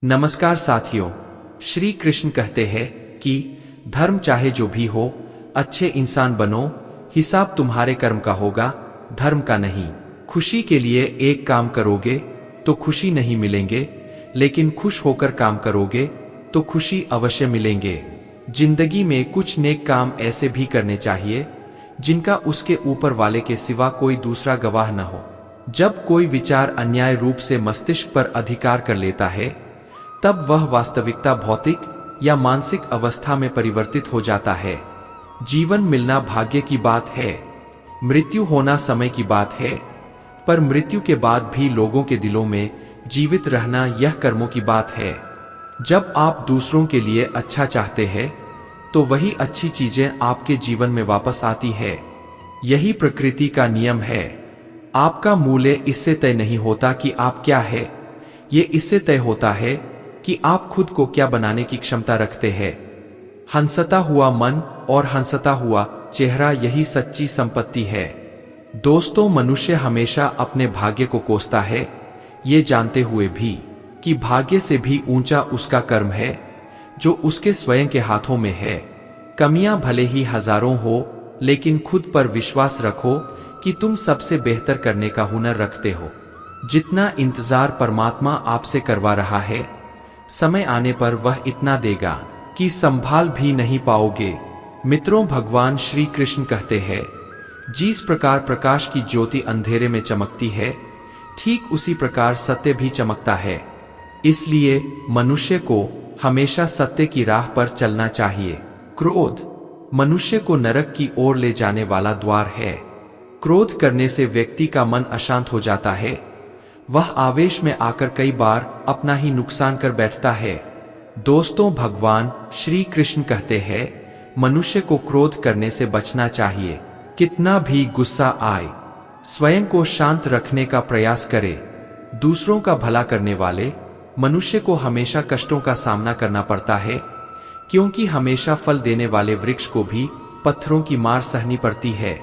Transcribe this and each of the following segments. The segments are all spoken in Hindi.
नमस्कार साथियों, श्री कृष्ण कहते हैं कि धर्म चाहे जो भी हो, अच्छे इंसान बनो, हिसाब तुम्हारे कर्म का होगा, धर्म का नहीं। खुशी के लिए एक काम करोगे तो खुशी नहीं मिलेंगे, लेकिन खुश होकर काम करोगे तो खुशी अवश्य मिलेंगे। जिंदगी में कुछ नेक काम ऐसे भी करने चाहिए जिनका उसके ऊपर वाले के सिवा कोई दूसरा गवाह न हो। जब कोई विचार अन्याय रूप से मस्तिष्क पर अधिकार कर लेता है, तब वह वास्तविकता भौतिक या मानसिक अवस्था में परिवर्तित हो जाता है। जीवन मिलना भाग्य की बात है, मृत्यु होना समय की बात है, पर मृत्यु के बाद भी लोगों के दिलों में जीवित रहना यह कर्मों की बात है। जब आप दूसरों के लिए अच्छा चाहते हैं, तो वही अच्छी चीजें आपके जीवन में वापस आती है। यही प्रकृति का नियम है। आपका मूल्य इससे तय नहीं होता कि आप क्या है, ये इससे तय होता है कि आप खुद को क्या बनाने की क्षमता रखते हैं। हंसता हुआ मन और हंसता हुआ चेहरा, यही सच्ची संपत्ति है। दोस्तों, मनुष्य हमेशा अपने भाग्य को कोसता है, ये जानते हुए भी कि भाग्य से भी ऊंचा उसका कर्म है जो उसके स्वयं के हाथों में है। कमियां भले ही हजारों हो, लेकिन खुद पर विश्वास रखो कि तुम सबसे बेहतर करने का हुनर रखते हो। जितना इंतजार परमात्मा आपसे करवा रहा है, समय आने पर वह इतना देगा कि संभाल भी नहीं पाओगे। मित्रों, भगवान श्री कृष्ण कहते हैं, जिस प्रकार प्रकाश की ज्योति अंधेरे में चमकती है, ठीक उसी प्रकार सत्य भी चमकता है। इसलिए मनुष्य को हमेशा सत्य की राह पर चलना चाहिए। क्रोध मनुष्य को नरक की ओर ले जाने वाला द्वार है। क्रोध करने से व्यक्ति का मन अशांत हो जाता है। वह आवेश में आकर कई बार अपना ही नुकसान कर बैठता है। दोस्तों, भगवान श्री कृष्ण कहते हैं, मनुष्य को क्रोध करने से बचना चाहिए। कितना भी गुस्सा आए, स्वयं को शांत रखने का प्रयास करे। दूसरों का भला करने वाले मनुष्य को हमेशा कष्टों का सामना करना पड़ता है, क्योंकि हमेशा फल देने वाले वृक्ष को भी पत्थरों की मार सहनी पड़ती है।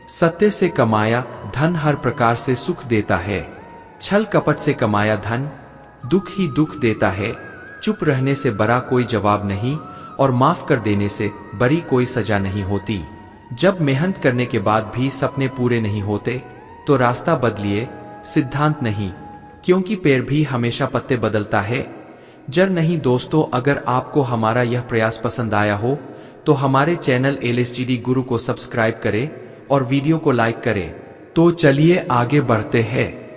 सत्य से कमाया धन हर प्रकार से सुख देता है। छल कपट से कमाया धन दुख ही दुख देता है। चुप रहने से बड़ा कोई जवाब नहीं, और माफ कर देने से बड़ी कोई सजा नहीं होती। जब मेहनत करने के बाद भी सपने पूरे नहीं होते, तो रास्ता बदलिए, सिद्धांत नहीं, क्योंकि पेड़ भी हमेशा पत्ते बदलता है, जड़ नहीं। दोस्तों, अगर आपको हमारा यह प्रयास पसंद आया हो, तो हमारे चैनल LSGD गुरु को सब्सक्राइब करें और वीडियो को लाइक करें। तो चलिए आगे बढ़ते हैं।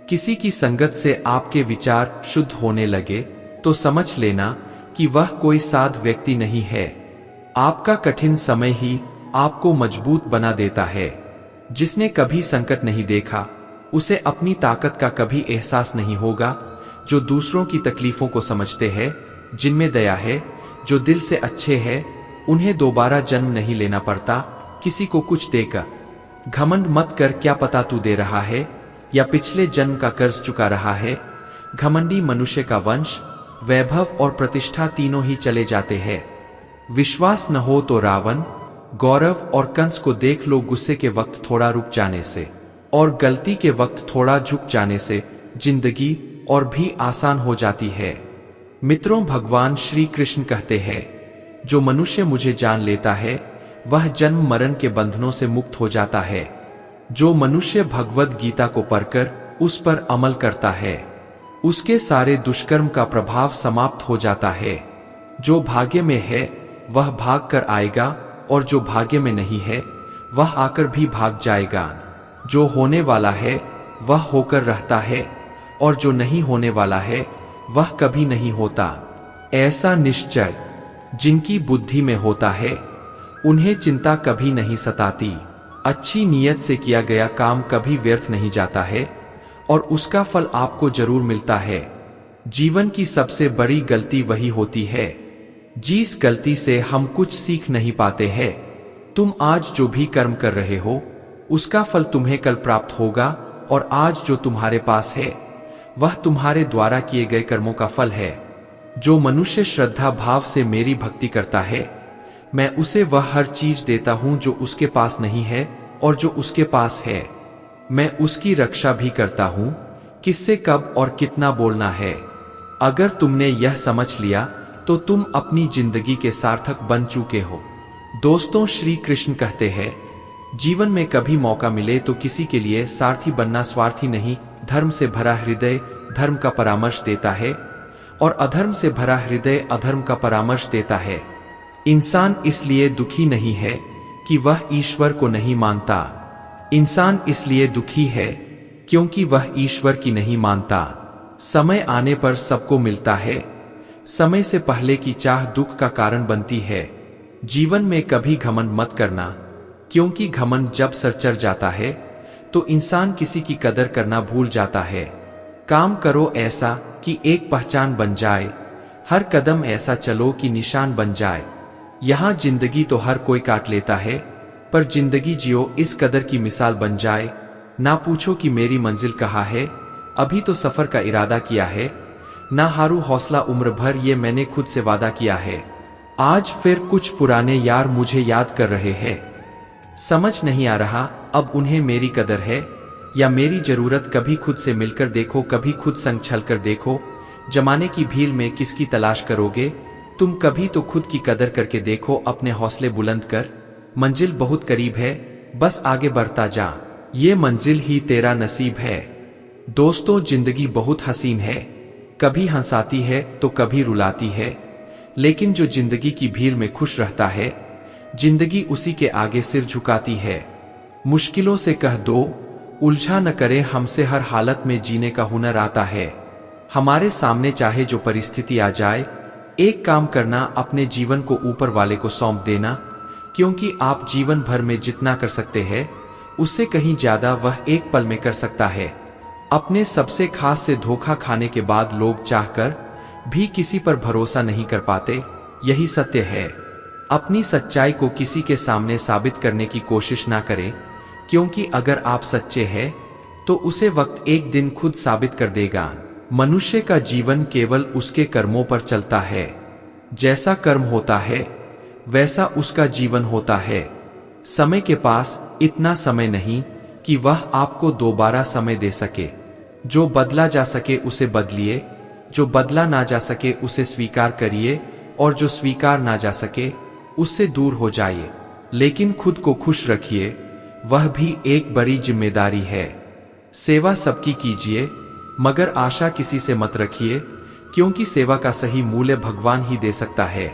किसी की संगत से आपके विचार शुद्ध होने लगे, तो समझ लेना कि वह कोई साध व्यक्ति नहीं है। आपका कठिन समय ही आपको मजबूत बना देता है। जिसने कभी संकट नहीं देखा, उसे अपनी ताकत का कभी एहसास नहीं होगा। जो दूसरों की तकलीफों को समझते हैं, जिनमें दया है, जो दिल से अच्छे हैं, उन्हें दोबारा जन्म नहीं लेना पड़ता किसी को कुछ देकर। घमंड मत कर, क्या पता तू दे रहा है या पिछले जन्म का कर्ज चुका रहा है। घमंडी मनुष्य का वंश, वैभव और प्रतिष्ठा तीनों ही चले जाते हैं। विश्वास न हो तो रावण, गौरव और कंस को देख लो। गुस्से के वक्त थोड़ा रुक जाने से और गलती के वक्त थोड़ा झुक जाने से जिंदगी और भी आसान हो जाती है। मित्रों, भगवान श्री कृष्ण कहते हैं, जो मनुष्य मुझे जान लेता है, वह जन्म मरण के बंधनों से मुक्त हो जाता है। जो मनुष्य भगवद गीता को पढ़कर उस पर अमल करता है, उसके सारे दुष्कर्म का प्रभाव समाप्त हो जाता है। जो भाग्य में है वह भाग कर आएगा, और जो भाग्य में नहीं है वह आकर भी भाग जाएगा। जो होने वाला है वह होकर रहता है, और जो नहीं होने वाला है वह कभी नहीं होता। ऐसा निश्चय जिनकी बुद्धि में होता है, उन्हें चिंता कभी नहीं सताती। अच्छी नीयत से किया गया काम कभी व्यर्थ नहीं जाता है, और उसका फल आपको जरूर मिलता है। जीवन की सबसे बड़ी गलती वही होती है जिस गलती से हम कुछ सीख नहीं पाते हैं। तुम आज जो भी कर्म कर रहे हो, उसका फल तुम्हें कल प्राप्त होगा, और आज जो तुम्हारे पास है वह तुम्हारे द्वारा किए गए कर्मों का फल है। जो मनुष्य श्रद्धा भाव से मेरी भक्ति करता है, मैं उसे वह हर चीज देता हूं जो उसके पास नहीं है, और जो उसके पास है मैं उसकी रक्षा भी करता हूं। किससे कब और कितना बोलना है, अगर तुमने यह समझ लिया तो तुम अपनी जिंदगी के सार्थक बन चुके हो। दोस्तों, श्री कृष्ण कहते हैं, जीवन में कभी मौका मिले तो किसी के लिए सारथी बनना स्वार्थी नहीं। धर्म से भरा हृदय धर्म का परामर्श देता है और अधर्म से भरा हृदय अधर्म का परामर्श देता है। इंसान इसलिए दुखी नहीं है कि वह ईश्वर को नहीं मानता। इंसान इसलिए दुखी है क्योंकि वह ईश्वर की नहीं मानता। समय आने पर सबको मिलता है। समय से पहले की चाह दुख का कारण बनती है। जीवन में कभी घमंड मत करना, क्योंकि घमंड जब सर चढ़ जाता है तो इंसान किसी की कदर करना भूल जाता है। काम करो ऐसा कि एक पहचान बन जाए, हर कदम ऐसा चलो कि निशान बन जाए। यहाँ जिंदगी तो हर कोई काट लेता है, पर जिंदगी जियो इस कदर की मिसाल बन जाए। ना पूछो कि मेरी मंजिल कहाँ है, अभी तो सफर का इरादा किया है। ना हारू हौसला उम्र भर, ये मैंने खुद से वादा किया है। आज फिर कुछ पुराने यार मुझे याद कर रहे हैं। समझ नहीं आ रहा अब उन्हें मेरी कदर है या मेरी जरूरत। कभी खुद से मिलकर देखो, कभी खुद संग छल कर देखो। जमाने की भीड़ में किसकी तलाश करोगे तुम, कभी तो खुद की कदर करके देखो। अपने हौसले बुलंद कर, मंजिल बहुत करीब है, बस आगे बढ़ता जा, ये मंजिल ही तेरा नसीब है। दोस्तों, जिंदगी बहुत हसीन है, कभी हंसाती है तो कभी रुलाती है, लेकिन जो जिंदगी की भीड़ में खुश रहता है, जिंदगी उसी के आगे सिर झुकाती है। मुश्किलों से कह दो उलझा न करे हमसे, हर हालत में जीने का हुनर आता है। हमारे सामने चाहे जो परिस्थिति आ जाए, एक काम करना, अपने जीवन को ऊपर वाले को सौंप देना, क्योंकि आप जीवन भर में जितना कर सकते हैं उससे कहीं ज्यादा वह एक पल में कर सकता है। अपने सबसे खास से धोखा खाने के बाद लोग चाहकर भी किसी पर भरोसा नहीं कर पाते, यही सत्य है। अपनी सच्चाई को किसी के सामने साबित करने की कोशिश ना करें, क्योंकि अगर आप सच्चे हैं तो उसे वक्त एक दिन खुद साबित कर देगा। मनुष्य का जीवन केवल उसके कर्मों पर चलता है। जैसा कर्म होता है वैसा उसका जीवन होता है। समय के पास इतना समय नहीं कि वह आपको दोबारा समय दे सके। जो बदला जा सके उसे बदलिए, जो बदला ना जा सके उसे स्वीकार करिए, और जो स्वीकार ना जा सके उससे दूर हो जाइए। लेकिन खुद को खुश रखिए, वह भी एक बड़ी जिम्मेदारी है। सेवा सबकी कीजिए, मगर आशा किसी से मत रखिए, क्योंकि सेवा का सही मूल्य भगवान ही दे सकता है।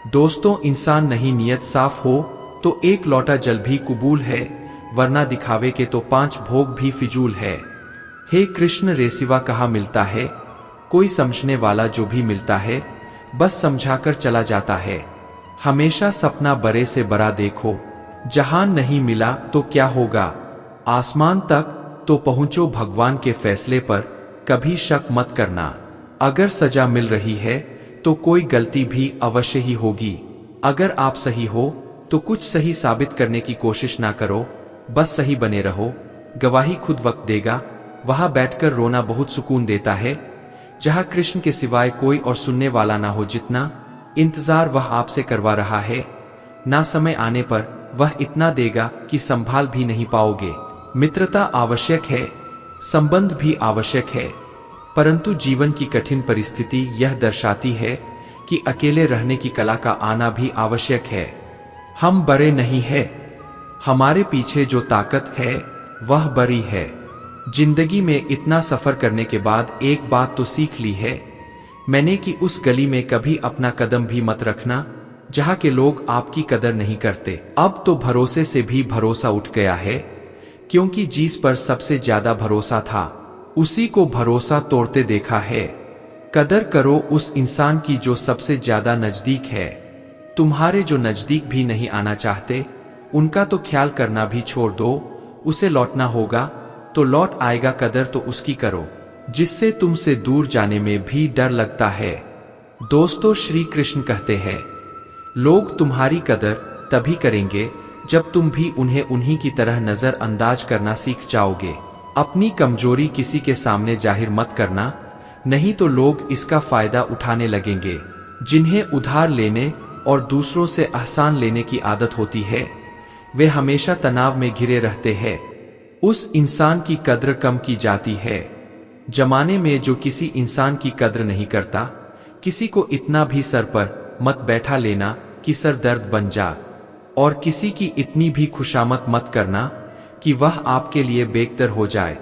दोस्तों, इंसान नहीं नियत साफ हो तो एक लोटा जल भी कबूल है, वरना दिखावे के तो 5 भोग भी फिजूल है। हे कृष्ण, रे सिवा कहाँ मिलता है कोई समझने वाला, जो भी मिलता है बस समझाकर चला जाता है। हमेशा सपना बड़े से बड़ा देखो, जहां नहीं मिला तो क्या होगा, आसमान तक तो पहुंचो भगवान के फैसले पर, कभी शक मत करना। अगर सजा मिल रही है तो कोई गलती भी अवश्य ही होगी। अगर आप सही हो तो कुछ सही साबित करने की कोशिश ना करो, बस सही बने रहो। गवाही खुद वक्त देगा। वहां बैठकर रोना बहुत सुकून देता है, जहां कृष्ण के सिवाय कोई और सुनने वाला ना हो। जितना इंतजार वह आपसे करवा रहा है, ना समय आने पर वह इतना देगा कि संभाल भी नहीं पाओगे। मित्रता आवश्यक है, संबंध भी आवश्यक है, परंतु जीवन की कठिन परिस्थिति यह दर्शाती है कि अकेले रहने की कला का आना भी आवश्यक है। हम बड़े नहीं हैं, हमारे पीछे जो ताकत है वह बड़ी है। जिंदगी में इतना सफर करने के बाद एक बात तो सीख ली है मैंने कि उस गली में कभी अपना कदम भी मत रखना जहां के लोग आपकी कदर नहीं करते। अब तो भरोसे से भी भरोसा उठ गया है, क्योंकि जिस पर सबसे ज्यादा भरोसा था उसी को भरोसा तोड़ते देखा है। कदर करो उस इंसान की जो सबसे ज्यादा नजदीक है। तुम्हारे जो नजदीक भी नहीं आना चाहते उनका तो ख्याल करना भी छोड़ दो। उसे लौटना होगा तो लौट आएगा, कदर तो उसकी करो जिससे तुमसे दूर जाने में भी डर लगता है। दोस्तों, श्री कृष्ण कहते हैं, लोग तुम्हारी कदर तभी करेंगे जब तुम भी उन्हें उन्हीं की तरह नजरअंदाज करना सीख जाओगे। अपनी कमजोरी किसी के सामने जाहिर मत करना, नहीं तो लोग इसका फायदा उठाने लगेंगे। जिन्हें उधार लेने और दूसरों से एहसान लेने की आदत होती है वे हमेशा तनाव में घिरे रहते हैं। उस इंसान की कद्र कम की जाती है जमाने में जो किसी इंसान की कद्र नहीं करता, किसी को इतना भी सर पर मत बैठा लेना कि सर दर्द बन जा, और किसी की इतनी भी खुशामद मत करना कि वह आपके लिए बेहतर हो जाए।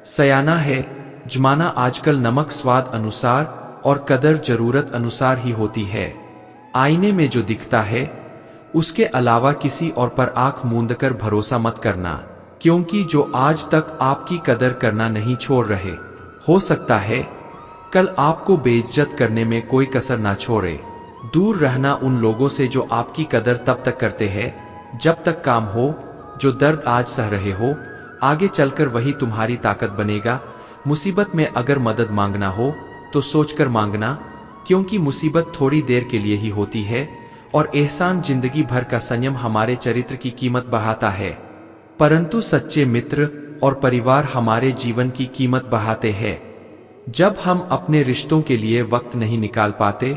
सयाना है जमाना आजकल, नमक स्वाद अनुसार और कदर जरूरत अनुसार ही होती है। आईने में जो दिखता है उसके अलावा किसी और पर आंख मूंदकर भरोसा मत करना, क्योंकि जो आज तक आपकी कदर करना नहीं छोड़ रहे, हो सकता है कल आपको बेइज्जत करने में कोई कसर ना छोड़े। दूर रहना उन लोगों से जो आपकी कदर तब तक करते हैं जब तक काम हो। जो दर्द आज सह रहे हो, आगे चलकर वही तुम्हारी ताकत बनेगा। मुसीबत में अगर मदद मांगना हो तो सोचकर मांगना, क्योंकि मुसीबत थोड़ी देर के लिए ही होती है और एहसान जिंदगी भर का संयम हमारे चरित्र की कीमत बढ़ाता है। परंतु सच्चे मित्र और परिवार हमारे जीवन की कीमत बढ़ाते हैं। जब हम अपने रिश्तों के लिए वक्त नहीं निकाल पाते,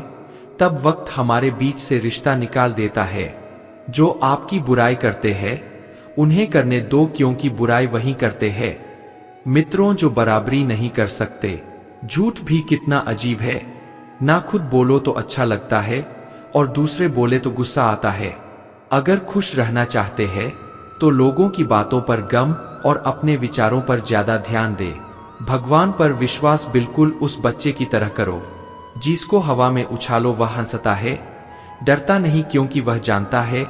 तब वक्त हमारे बीच से रिश्ता निकाल देता है। जो आपकी बुराई करते हैं उन्हें करने दो, क्योंकि बुराई वही करते हैं। मित्रों जो बराबरी नहीं कर सकते, झूठ भी कितना अजीब है। ना खुद बोलो तो अच्छा लगता है और दूसरे बोले तो गुस्सा आता है। अगर खुश रहना चाहते हैं तो लोगों की बातों पर गम और अपने विचारों पर ज्यादा ध्यान दे। भगवान पर विश्वास बिल्कुल उस बच्चे की तरह करो जिसको हवा में उछालो वह हंसता है, डरता नहीं, क्योंकि वह जानता है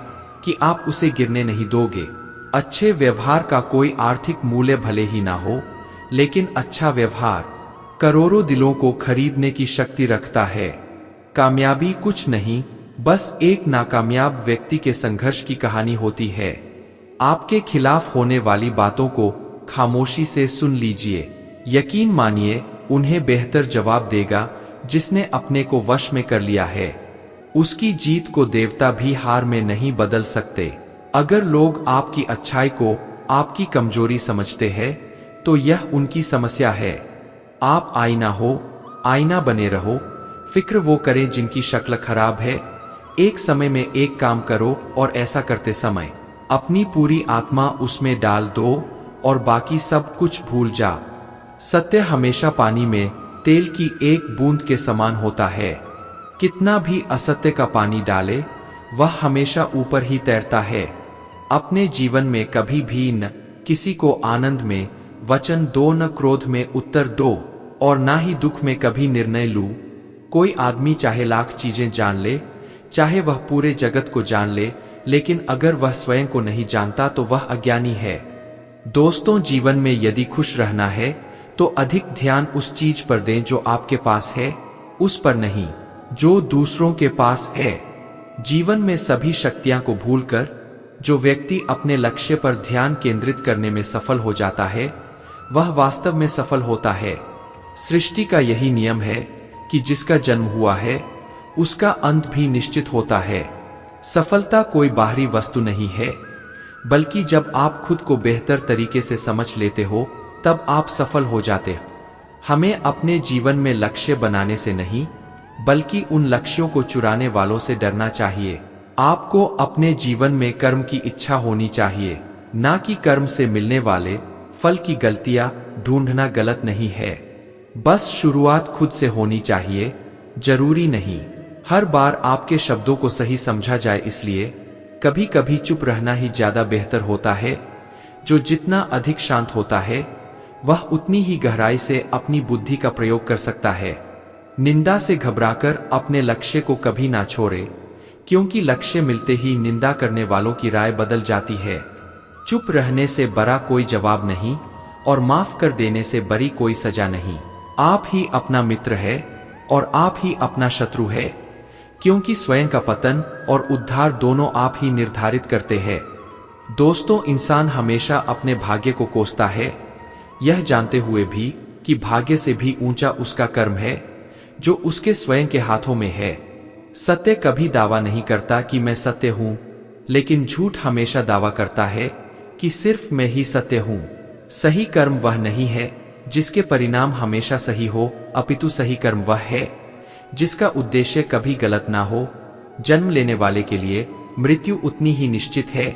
कि आप उसे गिरने नहीं दोगे। अच्छे व्यवहार का कोई आर्थिक मूल्य भले ही ना हो, लेकिन अच्छा व्यवहार करोड़ों दिलों को खरीदने की शक्ति रखता है। कामयाबी कुछ नहीं, बस एक नाकामयाब व्यक्ति के संघर्ष की कहानी होती है। आपके खिलाफ होने वाली बातों को खामोशी से सुन लीजिए। यकीन मानिए उन्हें बेहतर जवाब देगा जिसने अपने को वश में कर लिया है। उसकी जीत को देवता भी हार में नहीं बदल सकते। अगर लोग आपकी अच्छाई को आपकी कमजोरी समझते हैं तो यह उनकी समस्या है। आप आईना हो, आईना बने रहो। फिक्र वो करें जिनकी शक्ल खराब है। एक समय में एक काम करो और ऐसा करते समय अपनी पूरी आत्मा उसमें डाल दो और बाकी सब कुछ भूल जा। सत्य हमेशा पानी में तेल की एक बूंद के समान होता है। कितना भी असत्य का पानी डाले वह हमेशा ऊपर ही तैरता है। अपने जीवन में कभी भी न किसी को आनंद में वचन दो, न क्रोध में उत्तर दो, और ना ही दुख में कभी निर्णय लूं। कोई आदमी चाहे लाख चीजें जान ले, चाहे वह पूरे जगत को जान ले, लेकिन अगर वह स्वयं को नहीं जानता तो वह अज्ञानी है। दोस्तों, जीवन में यदि खुश रहना है तो अधिक ध्यान उस चीज पर दें जो आपके पास है, उस पर नहीं जो दूसरों के पास है। जीवन में सभी शक्तियां को भूलकर जो व्यक्ति अपने लक्ष्य पर ध्यान केंद्रित करने में सफल हो जाता है, वह वास्तव में सफल होता है। सृष्टि का यही नियम है कि जिसका जन्म हुआ है उसका अंत भी निश्चित होता है। सफलता कोई बाहरी वस्तु नहीं है, बल्कि जब आप खुद को बेहतर तरीके से समझ लेते हो तब आप सफल हो जाते हो। हमें अपने जीवन में लक्ष्य बनाने से नहीं, बल्कि उन लक्ष्यों को चुराने वालों से डरना चाहिए। आपको अपने जीवन में कर्म की इच्छा होनी चाहिए, ना कि कर्म से मिलने वाले फल की गलतियां ढूंढना गलत नहीं है। बस शुरुआत खुद से होनी चाहिए। जरूरी नहीं हर बार आपके शब्दों को सही समझा जाए, इसलिए कभी कभी चुप रहना ही ज्यादा बेहतर होता है। जो जितना अधिक शांत होता है वह उतनी ही गहराई से अपनी बुद्धि का प्रयोग कर सकता है। निंदा से घबराकर अपने लक्ष्य को कभी ना छोड़े, क्योंकि लक्ष्य मिलते ही निंदा करने वालों की राय बदल जाती है। चुप रहने से बड़ा कोई जवाब नहीं और माफ कर देने से बड़ी कोई सजा नहीं। आप ही अपना मित्र है और आप ही अपना शत्रु है, क्योंकि स्वयं का पतन और उद्धार दोनों आप ही निर्धारित करते हैं। दोस्तों, इंसान हमेशा अपने भाग्य को कोसता है, यह जानते हुए भी कि भाग्य से भी ऊंचा उसका कर्म है जो उसके स्वयं के हाथों में है। सत्य कभी दावा नहीं करता कि मैं सत्य हूं, लेकिन झूठ हमेशा दावा करता है कि सिर्फ मैं ही सत्य हूं। सही कर्म वह नहीं है जिसके परिणाम हमेशा सही हो, अपितु सही कर्म वह है जिसका उद्देश्य कभी गलत ना हो। जन्म लेने वाले के लिए मृत्यु उतनी ही निश्चित है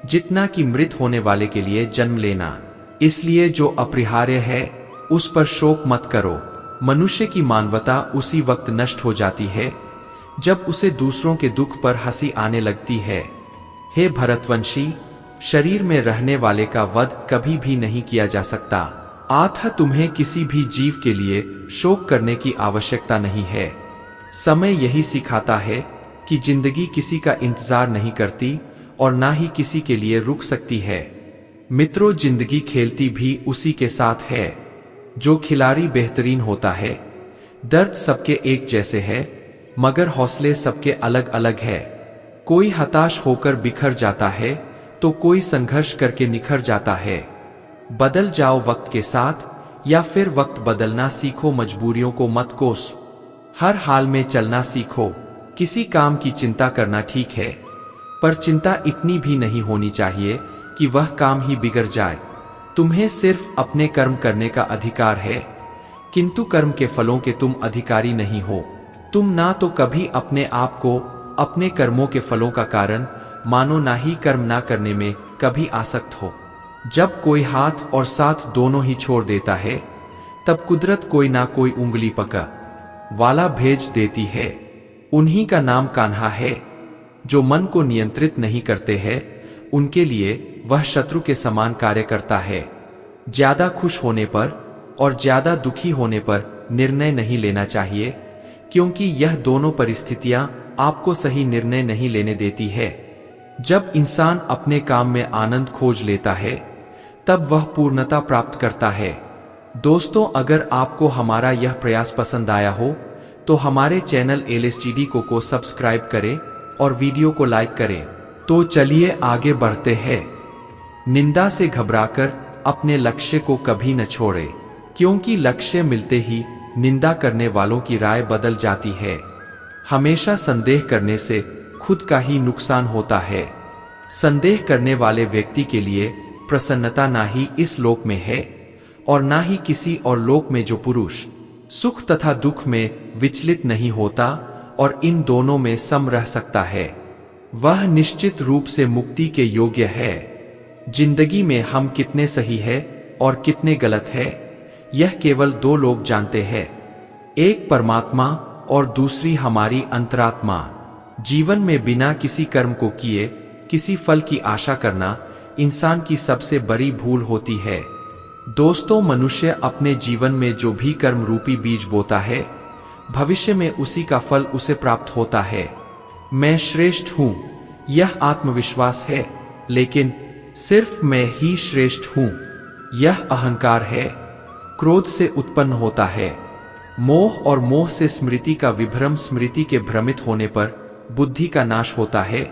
जितना कि मृत होने वाले के लिए जन्म लेना। इसलिए जो अपरिहार्य है उस पर शोक मत करो। मनुष्य की मानवता उसी वक्त नष्ट हो जाती है जब उसे दूसरों के दुख पर हंसी आने लगती है। हे भरतवंशी, शरीर में रहने वाले का वध कभी भी नहीं किया जा सकता, अतः तुम्हें किसी भी जीव के लिए शोक करने की आवश्यकता नहीं है। समय यही सिखाता है कि जिंदगी किसी का इंतजार नहीं करती और ना ही किसी के लिए रुक सकती है। मित्रों, जिंदगी खेलती भी उसी के साथ है। जो खिलाड़ी बेहतरीन होता है। दर्द सबके एक जैसे है, मगर हौसले सबके अलग अलग है। कोई हताश होकर बिखर जाता है तो कोई संघर्ष करके निखर जाता है। बदल जाओ वक्त के साथ, या फिर वक्त बदलना सीखो। मजबूरियों को मत कोस, हर हाल में चलना सीखो। किसी काम की चिंता करना ठीक है, पर चिंता इतनी भी नहीं होनी चाहिए कि वह काम ही बिगड़ जाए। तुम्हें सिर्फ अपने कर्म करने का अधिकार है, किंतु कर्म के फलों के तुम अधिकारी नहीं हो। तुम ना तो कभी अपने आप को अपने कर्मों के फलों का कारण मानो, ना ही कर्म ना करने में कभी आसक्त हो। जब कोई हाथ और साथ दोनों ही छोड़ देता है, तब कुदरत कोई ना कोई उंगली पकड़ वाला भेज देती है। उन्हीं का नाम कान्हा है। जो मन को नियंत्रित नहीं करते हैं, उनके लिए वह शत्रु के समान कार्य करता है। ज्यादा खुश होने पर और ज्यादा दुखी होने पर निर्णय नहीं लेना चाहिए, क्योंकि यह दोनों परिस्थितियां आपको सही निर्णय नहीं लेने देती है। जब इंसान अपने काम में आनंद खोज लेता है, तब वह पूर्णता प्राप्त करता है। दोस्तों, अगर आपको हमारा यह प्रयास पसंद आया हो तो हमारे चैनल LSGD को सब्सक्राइब करें और वीडियो को लाइक करें। तो चलिए आगे बढ़ते हैं। निंदा से घबराकर अपने लक्ष्य को कभी न छोड़े, क्योंकि लक्ष्य मिलते ही निंदा करने वालों की राय बदल जाती है। हमेशा संदेह करने से खुद का ही नुकसान होता है। संदेह करने वाले व्यक्ति के लिए प्रसन्नता ना ही इस लोक में है और ना ही किसी और लोक में, जो पुरुष सुख तथा दुख में विचलित नहीं होता और इन दोनों में सम रह सकता है, वह निश्चित रूप से मुक्ति के योग्य है। जिंदगी में हम कितने सही है और कितने गलत है, यह केवल दो लोग जानते हैं, एक परमात्मा और दूसरी हमारी अंतरात्मा। जीवन में बिना किसी कर्म को किए किसी फल की आशा करना इंसान की सबसे बड़ी भूल होती है। दोस्तों, मनुष्य अपने जीवन में जो भी कर्म रूपी बीज बोता है, भविष्य में उसी का फल उसे प्राप्त होता है। मैं श्रेष्ठ हूं, यह आत्मविश्वास है, लेकिन सिर्फ मैं ही श्रेष्ठ हूं, यह अहंकार है। क्रोध से उत्पन्न होता है मोह, और मोह से स्मृति का विभ्रम। स्मृति के भ्रमित होने पर बुद्धि का नाश होता है,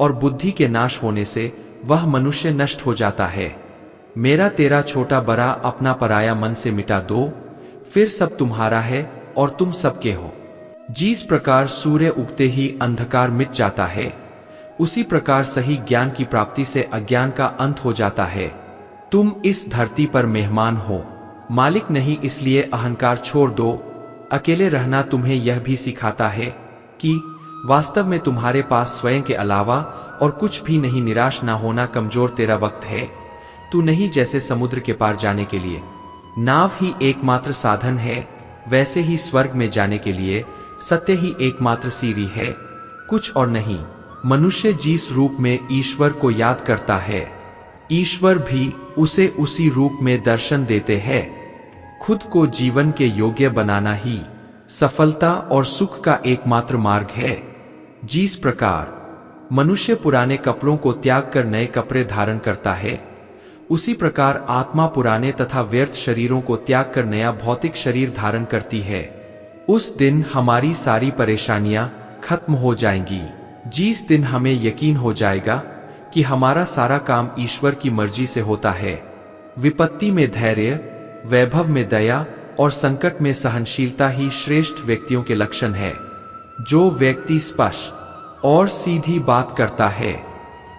और बुद्धि के नाश होने से वह मनुष्य नष्ट हो जाता है। मेरा तेरा छोटा बड़ा अपना पराया मन से मिटा दो, फिर सब तुम्हारा है और तुम सबके हो। जिस प्रकार सूर्य उगते ही अंधकार मिट जाता है, उसी प्रकार सही ज्ञान की प्राप्ति से अज्ञान का अंत हो जाता है। तुम इस धरती पर मेहमान हो, मालिक नहीं, इसलिए अहंकार छोड़ दो। अकेले रहना तुम्हें यह भी सिखाता है कि वास्तव में तुम्हारे पास स्वयं के अलावा और कुछ भी नहीं। निराश ना होना कमजोर तेरा वक्त है। तू नहीं जैसे समुद्र के पार जाने के लिए नाव ही एकमात्र साधन है, वैसे ही स्वर्ग में जाने के लिए सत्य ही एकमात्र सीढ़ी है, कुछ और नहीं। मनुष्य जिस रूप में ईश्वर को याद करता है, ईश्वर भी उसे उसी रूप में दर्शन देते हैं। खुद को जीवन के योग्य बनाना ही सफलता और सुख का एकमात्र मार्ग है। जिस प्रकार मनुष्य पुराने कपड़ों को त्याग कर नए कपड़े धारण करता है, उसी प्रकार आत्मा पुराने तथा व्यर्थ शरीरों को त्याग कर नया भौतिक शरीर धारण करती है। उस दिन हमारी सारी परेशानियां खत्म हो जाएंगी, जिस दिन हमें यकीन हो जाएगा कि हमारा सारा काम ईश्वर की मर्जी से होता है। विपत्ति में धैर्य, वैभव में दया और संकट में सहनशीलता ही श्रेष्ठ व्यक्तियों के लक्षण है। जो व्यक्ति स्पष्ट और सीधी बात करता है,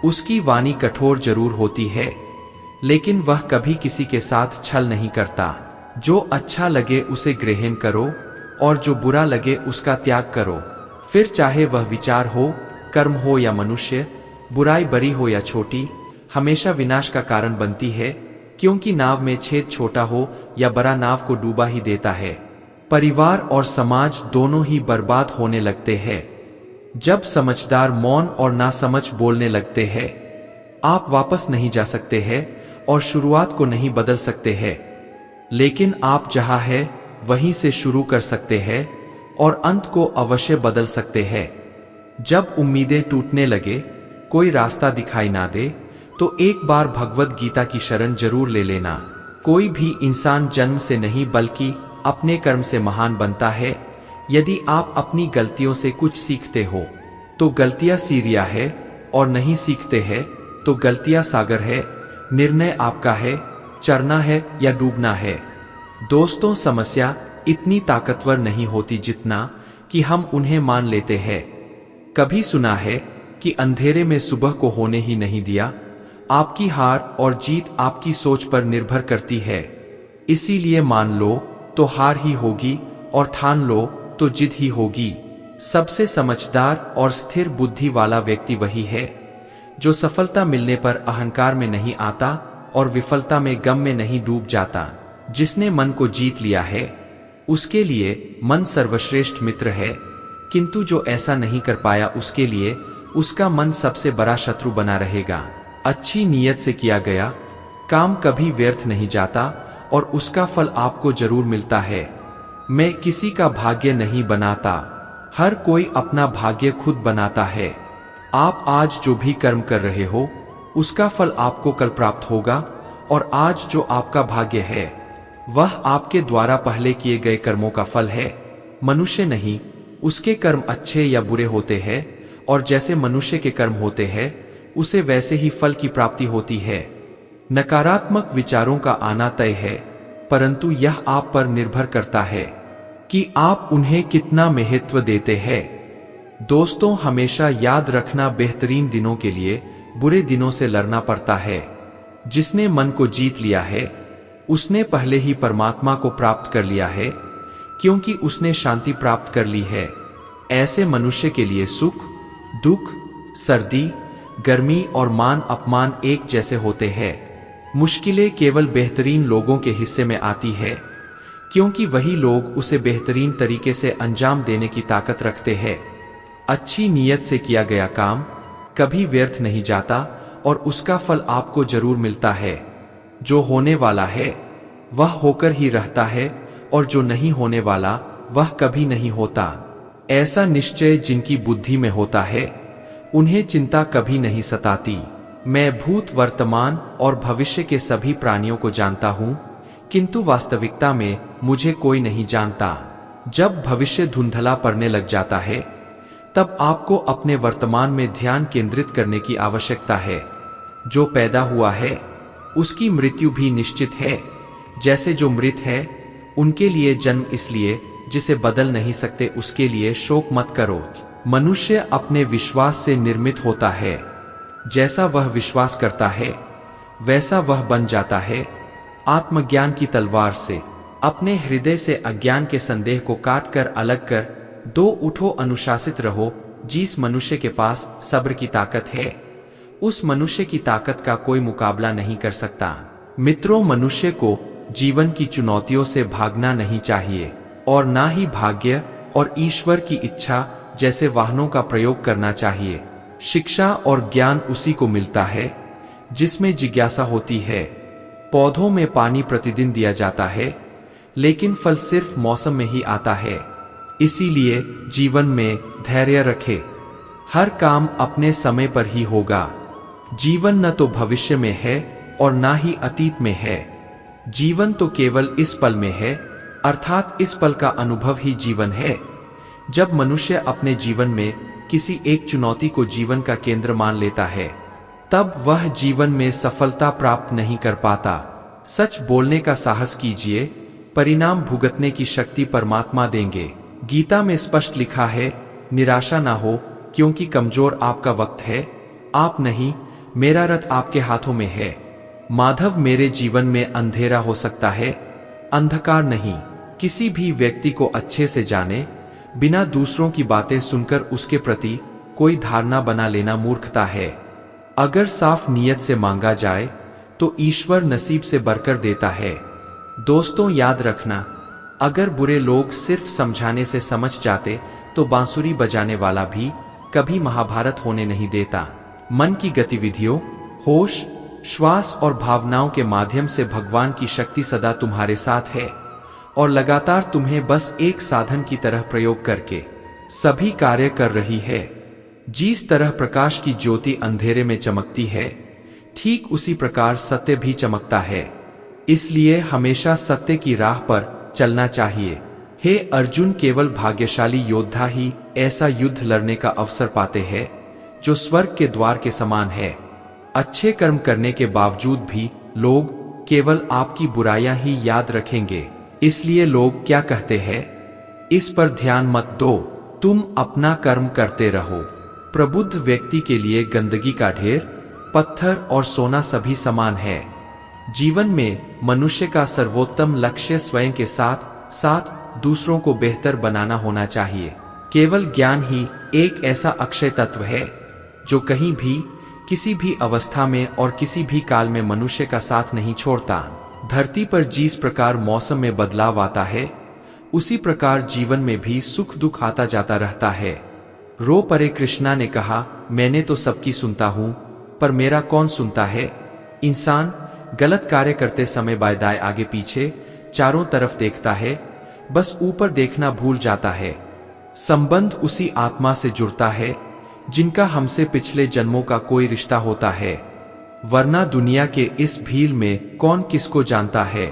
उसकी वाणी कठोर जरूर होती है, लेकिन वह कभी किसी के साथ छल नहीं करता। जो अच्छा लगे उसे ग्रहण करो और जो बुरा लगे उसका त्याग करो। फिर चाहे वह विचार हो, कर्म हो या मनुष्य, बुराई बड़ी हो या छोटी, हमेशा विनाश का कारण बनती है। क्योंकि नाव में छेद छोटा हो या बड़ा नाव को डूबा ही देता है। परिवार और समाज दोनों ही बर्बाद होने लगते हैं। जब समझदार मौन और नासमझ बोलने लगते हैं, आप वापस नहीं जा सकते हैं और शुरुआत को नहीं बदल सकते हैं, लेकिन आप जहां है वहीं से शुरू कर सकते हैं और अंत को अवश्य बदल सकते हैं। जब उम्मीदें टूटने लगे, कोई रास्ता दिखाई ना दे, तो एक बार भगवद गीता की शरण जरूर ले लेना। कोई भी इंसान जन्म से नहीं बल्कि अपने कर्म से महान बनता है। यदि आप अपनी गलतियों से कुछ सीखते हो तो गलतियां सीरिया है, और नहीं सीखते हैं तो गलतियां सागर है। निर्णय आपका है, चरना है या डूबना है। दोस्तों, समस्या इतनी ताकतवर नहीं होती जितना कि हम उन्हें मान लेते हैं। कभी सुना है कि अंधेरे में सुबह को होने ही नहीं दिया। आपकी हार और जीत आपकी सोच पर निर्भर करती है। इसीलिए मान लो तो हार ही होगी और ठान लो तो जीत ही होगी। सबसे समझदार और स्थिर बुद्धि वाला व्यक्ति वही है जो सफलता मिलने पर अहंकार में नहीं आता और विफलता में गम में नहीं डूब जाता। जिसने मन को जीत लिया है उसके लिए मन सर्वश्रेष्ठ मित्र है, किंतु जो ऐसा नहीं कर पाया उसके लिए उसका मन सबसे बड़ा शत्रु बना रहेगा। अच्छी नीयत से किया गया काम कभी व्यर्थ नहीं जाता और उसका फल आपको जरूर मिलता है। मैं किसी का भाग्य नहीं बनाता, हर कोई अपना भाग्य खुद बनाता है। आप आज जो भी कर्म कर रहे हो उसका फल आपको कल प्राप्त होगा, और आज जो आपका भाग्य है वह आपके द्वारा पहले किए गए कर्मों का फल है। मनुष्य नहीं, उसके कर्म अच्छे या बुरे होते हैं, और जैसे मनुष्य के कर्म होते हैं उसे वैसे ही फल की प्राप्ति होती है। नकारात्मक विचारों का आना तय है, परंतु यह आप पर निर्भर करता है कि आप उन्हें कितना महत्व देते हैं। दोस्तों, हमेशा याद रखना, बेहतरीन दिनों के लिए बुरे दिनों से लड़ना पड़ता है। जिसने मन को जीत लिया है उसने पहले ही परमात्मा को प्राप्त कर लिया है, क्योंकि उसने शांति प्राप्त कर ली है। ऐसे मनुष्य के लिए सुख, दुख, सर्दी, गर्मी और मान अपमान एक जैसे होते हैं। मुश्किलें केवल बेहतरीन लोगों के हिस्से में आती है, क्योंकि वही लोग उसे बेहतरीन तरीके से अंजाम देने की ताकत रखते हैं। अच्छी नीयत से किया गया काम कभी व्यर्थ नहीं जाता और उसका फल आपको जरूर मिलता है। जो होने वाला है वह होकर ही रहता है, और जो नहीं होने वाला वह कभी नहीं होता। ऐसा निश्चय जिनकी बुद्धि में होता है उन्हें चिंता कभी नहीं सताती। मैं भूत, वर्तमान और भविष्य के सभी प्राणियों को जानता हूँ, किंतु वास्तविकता में मुझे कोई नहीं जानता। जब भविष्य धुंधला पड़ने लग जाता है तब आपको अपने वर्तमान में ध्यान केंद्रित करने की आवश्यकता है। जो पैदा हुआ है उसकी मृत्यु भी निश्चित है। जैसे जो मृत है उनके लिए जन्म इसलिए जिसे बदल नहीं सकते उसके लिए शोक मत करो। मनुष्य अपने विश्वास से निर्मित होता है। जैसा वह विश्वास करता है वैसा वह बन जाता है। आत्मज्ञान की तलवार से अपने हृदय से अज्ञान के संदेह को काट कर अलग कर दो। उठो, अनुशासित रहो। जिस मनुष्य के पास सब्र की ताकत है उस मनुष्य की ताकत का कोई मुकाबला नहीं कर सकता। मित्रों, मनुष्य को जीवन की चुनौतियों से भागना नहीं चाहिए, और ना ही भाग्य और ईश्वर की इच्छा जैसे वाहनों का प्रयोग करना चाहिए। शिक्षा और ज्ञान उसी को मिलता है जिसमें जिज्ञासा होती है। पौधों में पानी प्रतिदिन दिया जाता है, लेकिन फल सिर्फ मौसम में ही आता है। इसीलिए जीवन में धैर्य रखें। हर काम अपने समय पर ही होगा। जीवन न तो भविष्य में है और ना ही अतीत में है। जीवन तो केवल इस पल में है, अर्थात इस पल का अनुभव ही जीवन है। जब मनुष्य अपने जीवन में किसी एक चुनौती को जीवन का केंद्र मान लेता है तब वह जीवन में सफलता प्राप्त नहीं कर पाता। सच बोलने का साहस कीजिए, परिणाम भुगतने की शक्ति परमात्मा देंगे। गीता में स्पष्ट लिखा है, निराशा ना हो, क्योंकि कमजोर आपका वक्त है, आप नहीं। मेरा रथ आपके हाथों में है। माधव, मेरे जीवन में अंधेरा हो सकता है, अंधकार नहीं। किसी भी व्यक्ति को अच्छे से जाने बिना दूसरों की बातें सुनकर उसके प्रति कोई धारणा बना लेना मूर्खता है। अगर साफ नीयत से मांगा जाए तो ईश्वर नसीब से बढ़कर देता है। दोस्तों याद रखना, अगर बुरे लोग सिर्फ समझाने से समझ जाते तो बांसुरी बजाने वाला भी कभी महाभारत होने नहीं देता। मन की गतिविधियों, होश, श्वास और भावनाओं के माध्यम से भगवान की शक्ति सदा तुम्हारे साथ है और लगातार तुम्हें बस एक साधन की तरह प्रयोग करके सभी कार्य कर रही है। जिस तरह प्रकाश की ज्योति अंधेरे में चमकती है, ठीक उसी प्रकार सत्य भी चमकता है। इसलिए हमेशा सत्य की राह पर चलना चाहिए। हे अर्जुन, केवल भाग्यशाली योद्धा ही ऐसा युद्ध लड़ने का अवसर पाते हैं जो स्वर्ग के द्वार के समान है। अच्छे कर्म करने के बावजूद भी लोग केवल आपकी बुराइयां ही याद रखेंगे। इसलिए लोग क्या कहते हैं, इस पर ध्यान मत दो, तुम अपना कर्म करते रहो। प्रबुद्ध व्यक्ति के लिए गंदगी का ढेर, पत्थर और सोना सभी समान है। जीवन में मनुष्य का सर्वोत्तम लक्ष्य स्वयं के साथ साथ दूसरों को बेहतर बनाना होना चाहिए। केवल ज्ञान ही एक ऐसा अक्षय तत्व है जो कहीं भी, किसी भी अवस्था में और किसी भी काल में मनुष्य का साथ नहीं छोड़ता। धरती पर जिस प्रकार मौसम में बदलाव आता है, उसी प्रकार जीवन में भी सुख दुख आता जाता रहता है। रो परे कृष्णा ने कहा, मैंने तो सबकी सुनता हूं, पर मेरा कौन सुनता है। इंसान गलत कार्य करते समय बाएं दाएं आगे पीछे चारों तरफ देखता है, बस ऊपर देखना भूल जाता है। संबंध उसी आत्मा से जुड़ता है जिनका हमसे पिछले जन्मों का कोई रिश्ता होता है, वरना दुनिया के इस भीड़ में कौन किसको जानता है।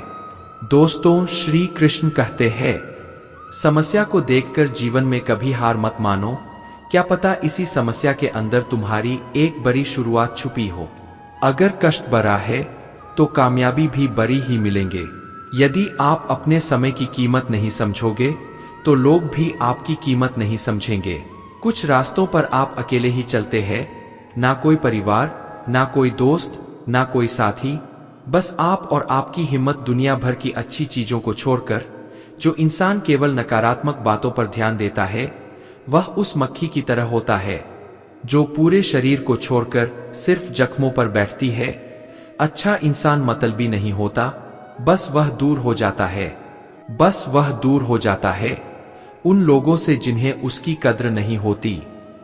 दोस्तों, श्री कृष्ण कहते हैं, समस्या को देखकर जीवन में कभी हार मत मानो। क्या पता इसी समस्या के अंदर तुम्हारी एक बड़ी शुरुआत छुपी हो। अगर कष्ट बड़ा है तो कामयाबी भी बड़ी ही मिलेंगे। यदि आप अपने समय की कीमत नहीं समझोगे तो लोग भी आपकी कीमत नहीं समझेंगे। कुछ रास्तों पर आप अकेले ही चलते हैं, ना कोई परिवार, ना कोई दोस्त, ना कोई साथी, बस आप और आपकी हिम्मत। दुनिया भर की अच्छी चीजों को छोड़कर जो इंसान केवल नकारात्मक बातों पर ध्यान देता है, वह उस मक्खी की तरह होता है जो पूरे शरीर को छोड़कर सिर्फ जख्मों पर बैठती है। अच्छा इंसान मतलबी नहीं होता, बस वह दूर हो जाता है। बस वह दूर हो जाता है उन लोगों से जिन्हें उसकी कद्र नहीं होती।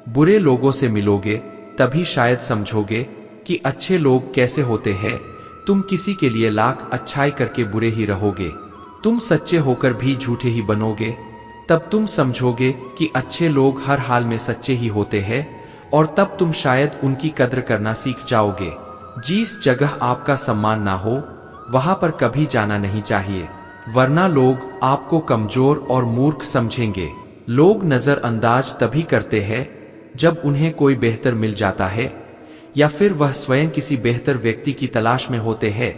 बुरे लोगों से मिलोगे तभी शायद समझोगे कि अच्छे लोग कैसे होते हैं। तुम किसी के लिए लाख अच्छाई करके बुरे ही रहोगे, तुम सच्चे होकर भी झूठे ही बनोगे, तब तुम समझोगे कि अच्छे लोग हर हाल में सच्चे ही होते हैं और तब तुम शायद उनकी कद्र करना सीख जाओगे। जिस जगह आपका सम्मान ना हो वहां पर कभी जाना नहीं चाहिए, वरना लोग आपको कमजोर और मूर्ख समझेंगे। लोग नजरअंदाज तभी करते हैं जब उन्हें कोई बेहतर मिल जाता है या फिर वह स्वयं किसी बेहतर व्यक्ति की तलाश में होते हैं।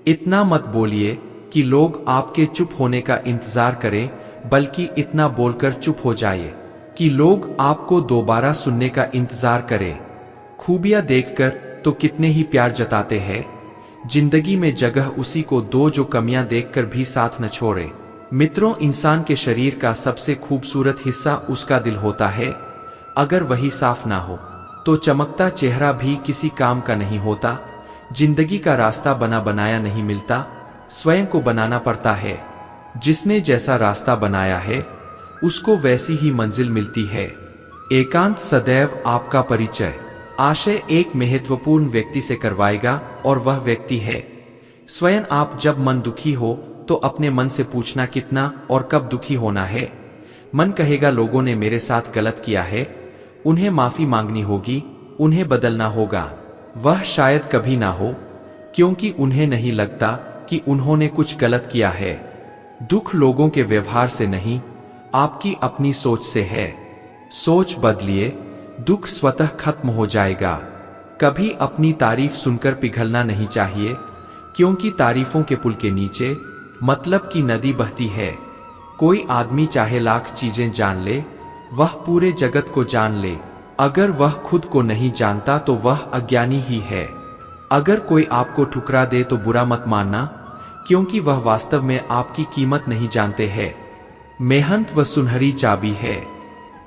इतना मत बोलिए कि लोग आपके चुप होने का इंतजार करें, बल्कि इतना बोलकर चुप हो जाइए कि लोग आपको दोबारा सुनने का इंतजार करें। खूबियां देखकर तो कितने ही प्यार जताते हैं, जिंदगी में जगह उसी को दो जो कमियां देखकर भी साथ न छोड़े। मित्रों, इंसान के शरीर का सबसे खूबसूरत हिस्सा उसका दिल होता है। अगर वही साफ ना हो तो चमकता चेहरा भी किसी काम का नहीं होता। जिंदगी का रास्ता बना बनाया नहीं मिलता, स्वयं को बनाना पड़ता है। जिसने जैसा रास्ता बनाया है उसको वैसी ही मंजिल मिलती है। एकांत सदैव आपका परिचय आशय एक महत्वपूर्ण व्यक्ति से करवाएगा और वह व्यक्ति है स्वयं आप। जब मन दुखी हो तो अपने मन से पूछना कितना और कब दुखी होना है। मन कहेगा लोगों ने मेरे साथ गलत किया है, उन्हें माफी मांगनी होगी, उन्हें बदलना होगा। वह शायद कभी ना हो, क्योंकि उन्हें नहीं लगता कि उन्होंने कुछ गलत किया है। दुख लोगों के व्यवहार से नहीं, आपकी अपनी सोच से है। सोच बदलिए, दुख स्वतः खत्म हो जाएगा। कभी अपनी तारीफ सुनकर पिघलना नहीं चाहिए, क्योंकि तारीफों के पुल के नीचे मतलब की नदी बहती है। कोई आदमी चाहे लाख चीजें जान ले, वह पूरे जगत को जान ले, अगर वह खुद को नहीं जानता तो वह अज्ञानी ही है। अगर कोई आपको ठुकरा दे तो बुरा मत मानना, क्योंकि वह वास्तव में आपकी कीमत नहीं जानते हैं। मेहनत वह सुनहरी चाबी है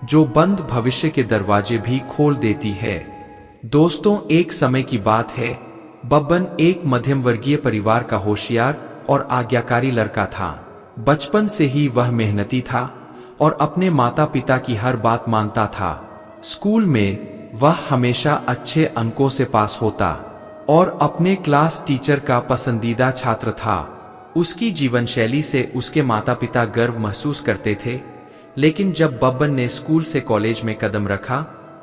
जो बंद भविष्य के दरवाजे भी खोल देती है। दोस्तों, एक समय की बात है, बब्बन एक मध्यम वर्गीय परिवार का होशियार और आज्ञाकारी लड़का था। बचपन से ही वह मेहनती था और अपने माता पिता की हर बात मानता था। स्कूल में वह हमेशा अच्छे अंकों से पास होता और अपने क्लास टीचर का पसंदीदा छात्र था। उसकी जीवन शैली से उसके माता पिता गर्व महसूस करते थे, लेकिन जब बब्बन ने स्कूल से कॉलेज में कदम रखा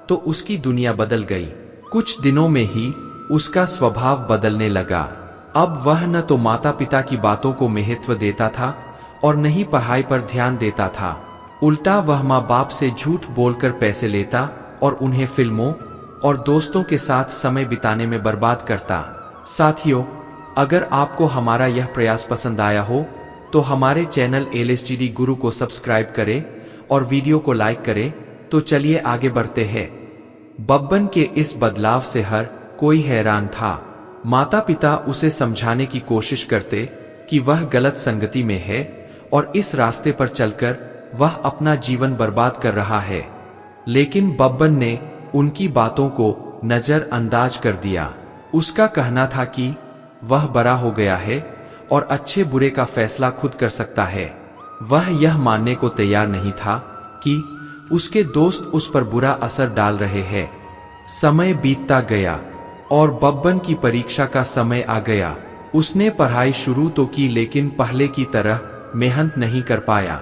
तो उसकी दुनिया बदल गई। कुछ दिनों में ही उसका स्वभाव बदलने लगा। अब वह न तो माता पिता की बातों को महत्व देता था और न ही पढ़ाई पर ध्यान देता था। उल्टा वह माँ बाप से झूठ बोलकर पैसे लेता और उन्हें फिल्मों और दोस्तों के साथ समय बिताने में बर्बाद करता। साथियों, अगर आपको हमारा यह प्रयास पसंद आया हो तो हमारे चैनल LSGD गुरु को सब्सक्राइब करें और वीडियो को लाइक करें। तो चलिए आगे बढ़ते हैं। बब्बन के इस बदलाव से हर कोई हैरान था। माता पिता उसे समझाने की कोशिश करते कि वह गलत संगति में है और इस रास्ते पर चलकर वह अपना जीवन बर्बाद कर रहा है, लेकिन बब्बन ने उनकी बातों को नजरअंदाज कर दिया। उसका कहना था कि वह बड़ा हो गया है और अच्छे बुरे का फैसला खुद कर सकता है। वह यह मानने को तैयार नहीं था कि उसके दोस्त उस पर बुरा असर डाल रहे हैं। समय बीतता गया और बब्बन की परीक्षा का समय आ गया। उसने पढ़ाई शुरू तो की, लेकिन पहले की तरह मेहनत नहीं कर पाया।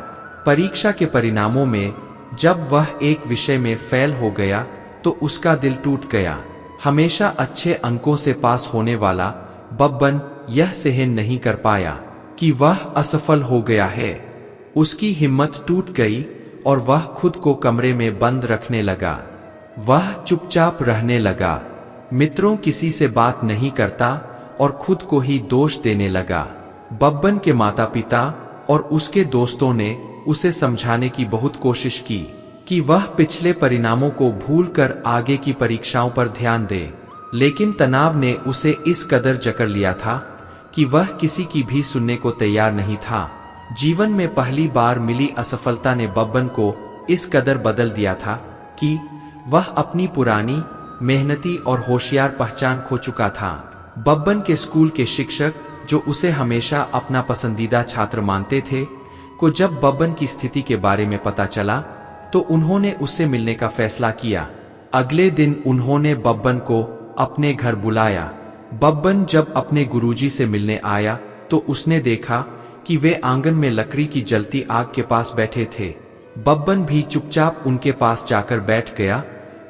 परीक्षा के परिणामों में जब वह एक विषय में फेल हो गया तो उसका दिल टूट गया। हमेशा अच्छे अंकों से पास होने वाला बब्बन यह सहन नहीं कर पाया कि वह असफल हो गया है। उसकी हिम्मत टूट गई और वह खुद को कमरे में बंद रखने लगा। वह चुपचाप रहने लगा, मित्रों किसी से बात नहीं करता और खुद को ही दोष देने लगा। बब्बन के माता पिता और उसके दोस्तों ने उसे समझाने की बहुत कोशिश की कि वह पिछले परिणामों को भूलकर आगे की परीक्षाओं पर ध्यान दे, लेकिन तनाव ने उसे इस कदर जकड़ लिया था कि वह किसी की भी सुनने को तैयार नहीं था। जीवन में पहली बार मिली असफलता ने बब्बन को इस कदर बदल दिया था कि वह अपनी पुरानी मेहनती और होशियार पहचान खो चुका था। बब्बन के स्कूल के शिक्षक, जो उसे हमेशा अपना पसंदीदा छात्र मानते थे, को जब बब्बन की स्थिति के बारे में पता चला तो उन्होंने उससे मिलने का फैसला किया। अगले दिन उन्होंने बब्बन को अपने घर बुलाया। बब्बन जब अपने गुरुजी से मिलने आया तो उसने देखा कि वे आंगन में लकड़ी की जलती आग के पास बैठे थे। बब्बन भी चुपचाप उनके पास जाकर बैठ गया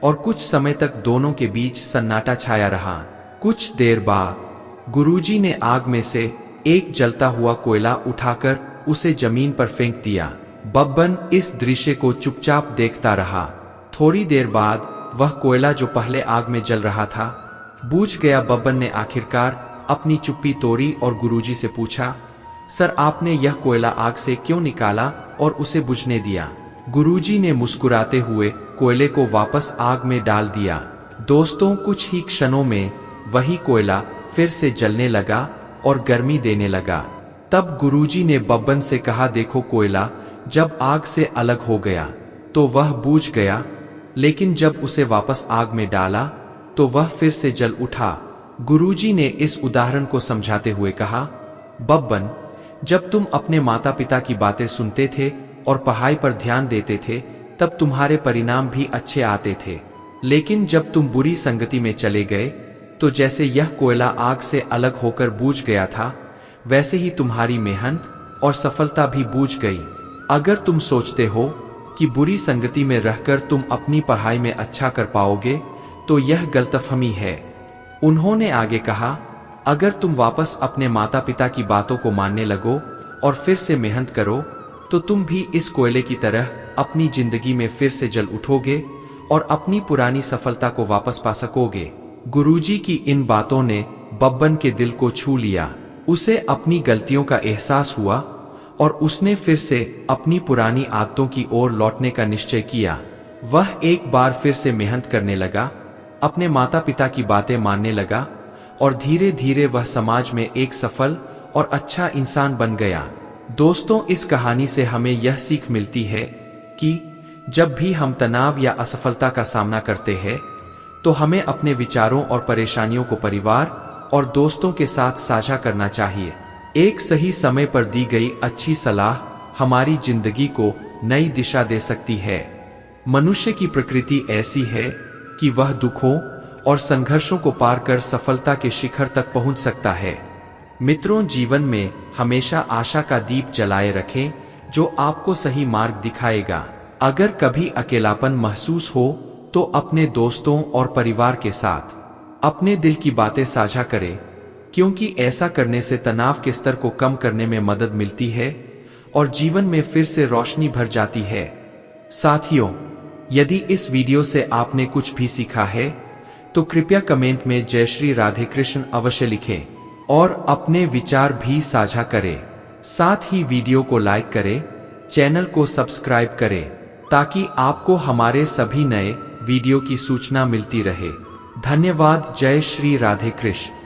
और कुछ समय तक दोनों के बीच सन्नाटा छाया रहा। कुछ देर बाद गुरुजी ने आग में से एक जलता हुआ कोयला उठाकर उसे जमीन पर फेंक दिया। बब्बन इस दृश्य को चुपचाप देखता रहा। थोड़ी देर बाद वह कोयला जो पहले आग में जल रहा था बुझ गया। बब्बन ने आखिरकार अपनी चुप्पी तोड़ी और गुरुजी से पूछा, सर, आपने यह कोयला आग से क्यों निकाला और उसे बुझने दिया? गुरुजी ने मुस्कुराते हुए कोयले को वापस आग में डाल दिया। दोस्तों, कुछ ही क्षणों में वही कोयला फिर से जलने लगा और गर्मी देने लगा। तब गुरुजी ने बब्बन से कहा, देखो, कोयला जब आग से अलग हो गया तो वह बूझ गया, लेकिन जब उसे वापस आग में डाला तो वह फिर से जल उठा। गुरुजी ने इस उदाहरण को समझाते हुए कहा, बब्बन, जब तुम अपने माता पिता की बातें सुनते थे और पढ़ाई पर ध्यान देते थे तब तुम्हारे परिणाम भी अच्छे आते थे, लेकिन जब तुम बुरी संगति में चले गए तो जैसे यह कोयला आग से अलग होकर बूझ गया था, वैसे ही तुम्हारी मेहनत और सफलता भी बूझ गई। अगर तुम सोचते हो कि बुरी संगति में रहकर तुम अपनी पढ़ाई में अच्छा कर पाओगे तो यह गलतफहमी है। उन्होंने आगे कहा, अगर तुम वापस अपने माता पिता की बातों को मानने लगो और फिर से मेहनत करो तो तुम भी इस कोयले की तरह अपनी जिंदगी में फिर से जल उठोगे और अपनी पुरानी सफलता को वापस पा सकोगे। गुरुजी की इन बातों ने बब्बन के दिल को छू लिया। उसे अपनी गलतियों का एहसास हुआ और उसने फिर से अपनी पुरानी आदतों की ओर लौटने का निश्चय किया। वह एक बार फिर से मेहनत करने लगा, अपने माता पिता की बातें मानने लगा और धीरे धीरे वह समाज में एक सफल और अच्छा इंसान बन गया। दोस्तों, इस कहानी से हमें यह सीख मिलती है कि जब भी हम तनाव या असफलता का सामना करते हैं तो हमें अपने विचारों और परेशानियों को परिवार और दोस्तों के साथ साझा करना चाहिए। एक सही समय पर दी गई अच्छी सलाह हमारी जिंदगी को नई दिशा दे सकती है। मनुष्य की प्रकृति ऐसी है कि वह दुखों और संघर्षों को पार कर सफलता के शिखर तक पहुंच सकता है। मित्रों, जीवन में हमेशा आशा का दीप जलाए रखें जो आपको सही मार्ग दिखाएगा। अगर कभी अकेलापन महसूस हो तो अपने दोस्तों और परिवार के साथ अपने दिल की बातें साझा करें, क्योंकि ऐसा करने से तनाव के स्तर को कम करने में मदद मिलती है और जीवन में फिर से रोशनी भर जाती है। साथियों, यदि इस वीडियो से आपने कुछ भी सीखा है तो कृपया कमेंट में जय श्री राधे कृष्ण अवश्य लिखें और अपने विचार भी साझा करें। साथ ही वीडियो को लाइक करें, चैनल को सब्सक्राइब करें ताकि आपको हमारे सभी नए वीडियो की सूचना मिलती रहे। धन्यवाद। जय श्री राधे कृष्ण।